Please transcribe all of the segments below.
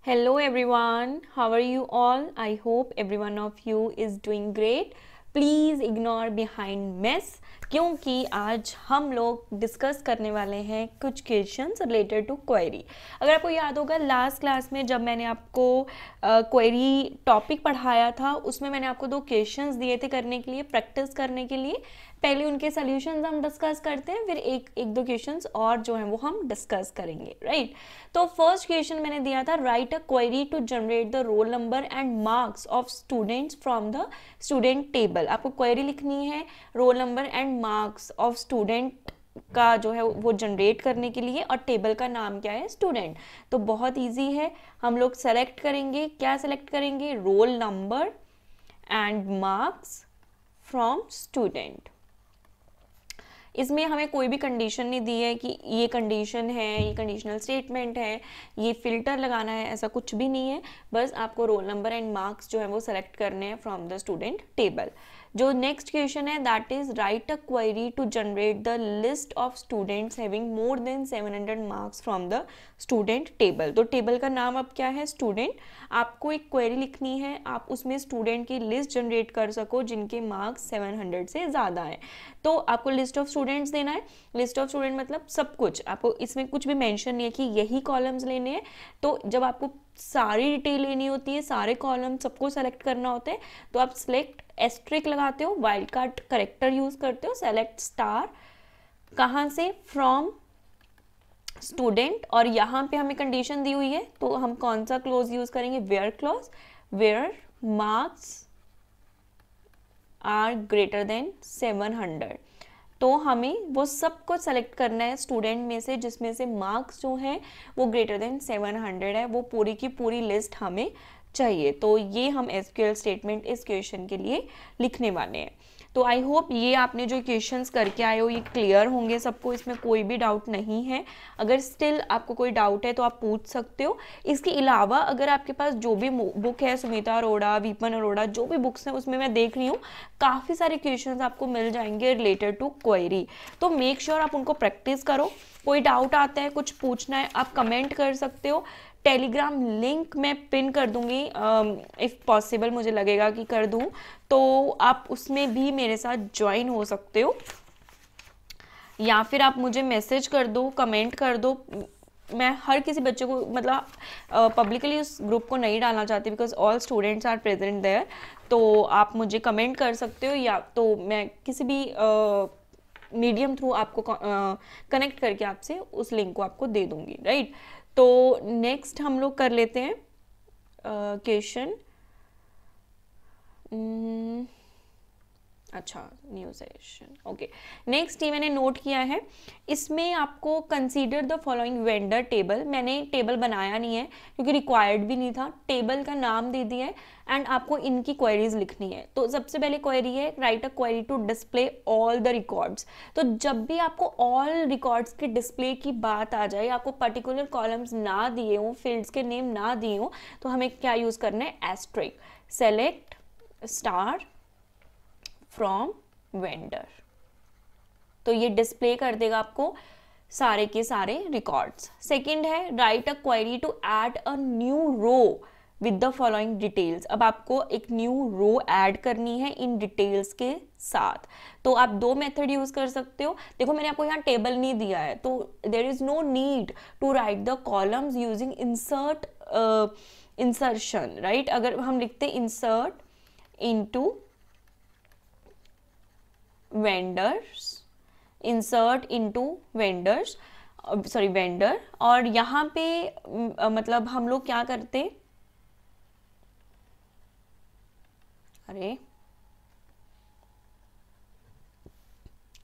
Hello everyone, how are you all? I hope every one of you is doing great. Please ignore behind mess क्योंकि आज हम लोग discuss करने वाले हैं कुछ क्वेश्चंस रिलेटेड टू क्वेरी। अगर आपको याद होगा लास्ट क्लास में जब मैंने आपको क्वेरी टॉपिक पढ़ाया था उसमें मैंने आपको दो क्वेश्चंस दिए थे करने के लिए, प्रैक्टिस करने के लिए। पहले उनके सॉल्यूशंस हम डिस्कस करते हैं, फिर एक दो क्वेश्चंस और जो हैं वो हम डिस्कस करेंगे, राइट। तो फर्स्ट क्वेश्चन मैंने दिया था, write a query to generate the roll number and marks of students from the student table. आपको क्वेरी लिखनी है roll number and marks of student का जो है वो जनरेट करने के लिए, और टेबल का नाम क्या है, स्टूडेंट। तो बहुत इजी है, हम लोग सेलेक्ट करेंगे, क्या सेलेक्ट करेंगे, role number and marks from student. इसमें हमें कोई भी कंडीशन नहीं दी है कि ये कंडीशन है, ये कंडीशनल स्टेटमेंट है, ये फिल्टर लगाना है, ऐसा कुछ भी नहीं है। बस आपको रोल नंबर एंड मार्क्स जो है वो सेलेक्ट करने हैं फ्रॉम द स्टूडेंट टेबल। जो नेक्स्ट क्वेश्चन है that is write a query to generate the list of students having more than 700 marks from the student table. तो टेबल का नाम अब क्या है, स्टूडेंट। आपको एक क्वेरी लिखनी है, आप उसमें स्टूडेंट की लिस्ट जनरेट कर सको जिनके मार्क्स 700 से ज़्यादा है। तो आपको लिस्ट ऑफ स्टूडेंट्स देना है। लिस्ट ऑफ स्टूडेंट मतलब सब कुछ, आपको इसमें कुछ भी मेंशन नहीं है कि यही कॉलम्स लेने हैं। तो जब आपको सारी डिटेल लेनी होती है, सारे कॉलम सबको सेलेक्ट करना होता है, तो आप सेलेक्ट एस्ट्रिक लगाते हो, वाइल्ड कार्ड करेक्टर यूज करते हो, सेलेक्ट स्टार, कहाँ से, फ्रॉम स्टूडेंट। और यहाँ पे हमें कंडीशन दी हुई है तो हम कौन सा क्लोज यूज करेंगे, where clause, where marks are greater than 700। तो हमें वो सब को सेलेक्ट करना है स्टूडेंट में से जिसमें से मार्क्स जो हैं वो ग्रेटर देन 700 है, वो पूरी की पूरी लिस्ट हमें चाहिए। तो ये हम एसक्यूएल स्टेटमेंट इस क्वेश्चन के लिए लिखने वाले हैं। तो आई होप ये आपने जो क्वेश्चंस करके आए हो ये क्लियर होंगे सबको, इसमें कोई भी डाउट नहीं है। अगर स्टिल आपको कोई डाउट है तो आप पूछ सकते हो। इसके अलावा अगर आपके पास जो भी बुक है, सुमिता अरोड़ा, विपन अरोड़ा, जो भी बुक्स हैं उसमें मैं देख रही हूँ काफ़ी सारे क्वेश्चंस आपको मिल जाएंगे रिलेटेड टू क्वेरी। तो मेक श्योर आप उनको प्रैक्टिस करो। कोई डाउट आता है, कुछ पूछना है, आप कमेंट कर सकते हो। टेलीग्राम लिंक मैं पिन कर दूंगी, इफ़ पॉसिबल मुझे लगेगा कि कर दूं, तो आप उसमें भी मेरे साथ ज्वाइन हो सकते हो, या फिर आप मुझे मैसेज कर दो, कमेंट कर दो। मैं हर किसी बच्चे को मतलब पब्लिकली उस ग्रुप को नहीं डालना चाहती because all students are present there. तो आप मुझे कमेंट कर सकते हो, या तो मैं किसी भी मीडियम थ्रू आपको कनेक्ट करके आपसे उस लिंक को आपको दे दूंगी, राइट। तो नेक्स्ट हम लोग कर लेते हैं क्वेश्चन। अच्छा, न्यू सेशन, ओके। नेक्स्ट ये मैंने नोट किया है, इसमें आपको consider the following vendor table. मैंने टेबल बनाया नहीं है क्योंकि रिक्वायर्ड भी नहीं था, टेबल का नाम दे दिया है एंड आपको इनकी क्वेरीज लिखनी है। तो सबसे पहले क्वेरी है, write a query to display all the records. तो जब भी आपको ऑल रिकॉर्ड्स के डिस्प्ले की बात आ जाए, आपको पर्टिकुलर कॉलम्स ना दिए हों, फील्ड्स के नेम ना दिए हों, तो हमें क्या यूज करना है, asterisk, select star from vendor. तो ये डिस्प्ले कर देगा आपको सारे के सारे रिकॉर्ड्स। सेकंड है, write a query to add a new row with the following details. अब आपको एक न्यू रो ऐड करनी है इन डिटेल्स के साथ। तो आप दो मेथड यूज कर सकते हो। देखो मैंने आपको यहाँ टेबल नहीं दिया है तो there is no need to write the columns using insert insertion, right. अगर हम लिखते insert into vendors, insert into vendors, sorry vendor, और यहाँ पे मतलब हम लोग क्या करते, अरे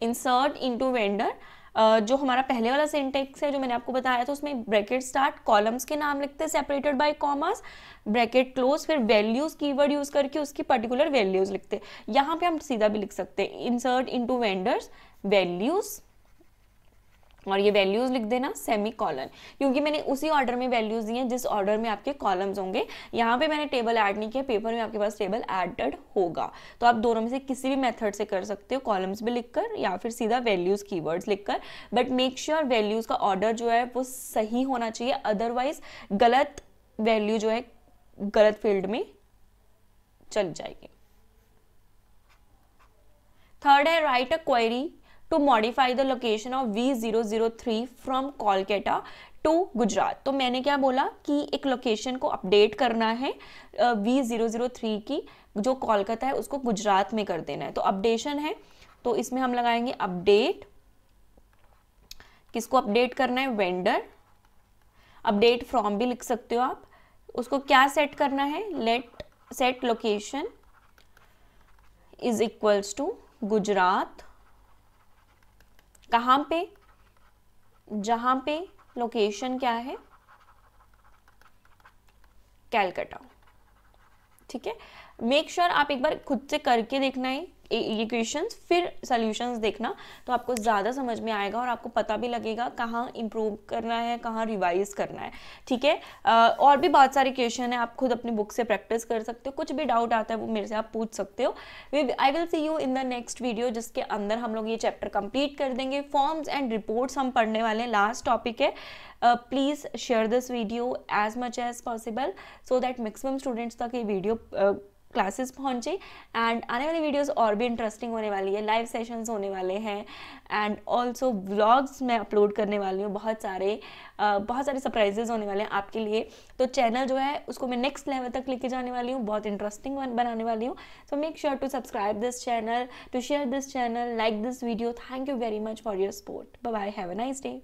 इंसर्ट इनटू वेंडर, जो हमारा पहले वाला सिंटेक्स है जो मैंने आपको बताया था उसमें ब्रैकेट स्टार्ट, कॉलम्स के नाम लिखते हैं separated by commas, bracket close, फिर वैल्यूज कीवर्ड यूज करके उसकी पर्टिकुलर वैल्यूज लिखते हैं। यहाँ पे हम सीधा भी लिख सकते हैं इंसर्ट इनटू वेंडर्स वैल्यूज, और ये वैल्यूज लिख देना सेमी कॉलन, क्योंकि मैंने उसी ऑर्डर में वैल्यूज दी हैं जिस ऑर्डर में आपके कॉलम्स होंगे। यहाँ पे मैंने टेबल ऐड नहीं किया, पेपर में आपके पास टेबल एडेड होगा। तो आप दोनों में से किसी भी मेथड से कर सकते हो, कॉलम्स भी लिखकर या फिर सीधा वैल्यूज कीवर्ड्स लिखकर, बट मेक श्योर वैल्यूज का ऑर्डर जो है वो सही होना चाहिए, अदरवाइज गलत वैल्यू जो है गलत फील्ड में चल जाएगी। थर्ड है write a query to modify the location of V003 from Kolkata to Gujarat. तो मैंने क्या बोला कि एक लोकेशन को अपडेट करना है V003 की, जो कोलकाता है उसको गुजरात में कर देना है। तो अपडेशन है, तो इसमें हम लगाएंगे अपडेट। किसको अपडेट करना है? वेंडर। अपडेट फ्रॉम भी लिख सकते हो आप। उसको क्या सेट करना है? Let set location is equals to Gujarat. कहाँ पे? जहां पे लोकेशन क्या है? कैलकाटा। ठीक है, मेक श्योर आप एक बार खुद से करके देखना है इक्वेशंस, फिर सॉल्यूशंस देखना, तो आपको ज़्यादा समझ में आएगा और आपको पता भी लगेगा कहाँ इंप्रूव करना है, कहाँ रिवाइज करना है। ठीक है, और भी बहुत सारे क्वेश्चन है, आप खुद अपनी बुक से प्रैक्टिस कर सकते हो। कुछ भी डाउट आता है वो मेरे से आप पूछ सकते हो। I will see you in the next video, जिसके अंदर हम लोग ये चैप्टर कंप्लीट कर देंगे। फॉर्म्स एंड रिपोर्ट्स हम पढ़ने वाले हैं, लास्ट टॉपिक है। Please share this video as much as possible so that maximum students तक ये वीडियो क्लासेस पहुंचे। एंड आने वाली वीडियोस और भी इंटरेस्टिंग होने वाली है, लाइव सेशंस होने वाले हैं, एंड ऑल्सो व्लॉग्स मैं अपलोड करने वाली हूँ। बहुत सारे सरप्राइजेज होने वाले हैं आपके लिए। तो चैनल जो है उसको मैं नेक्स्ट लेवल तक लेके जाने वाली हूँ, बहुत इंटरेस्टिंग बनाने वाली हूँ। So make sure to subscribe this channel, to share this channel, like this video. Thank you very much for your support. Bye bye, have a nice day.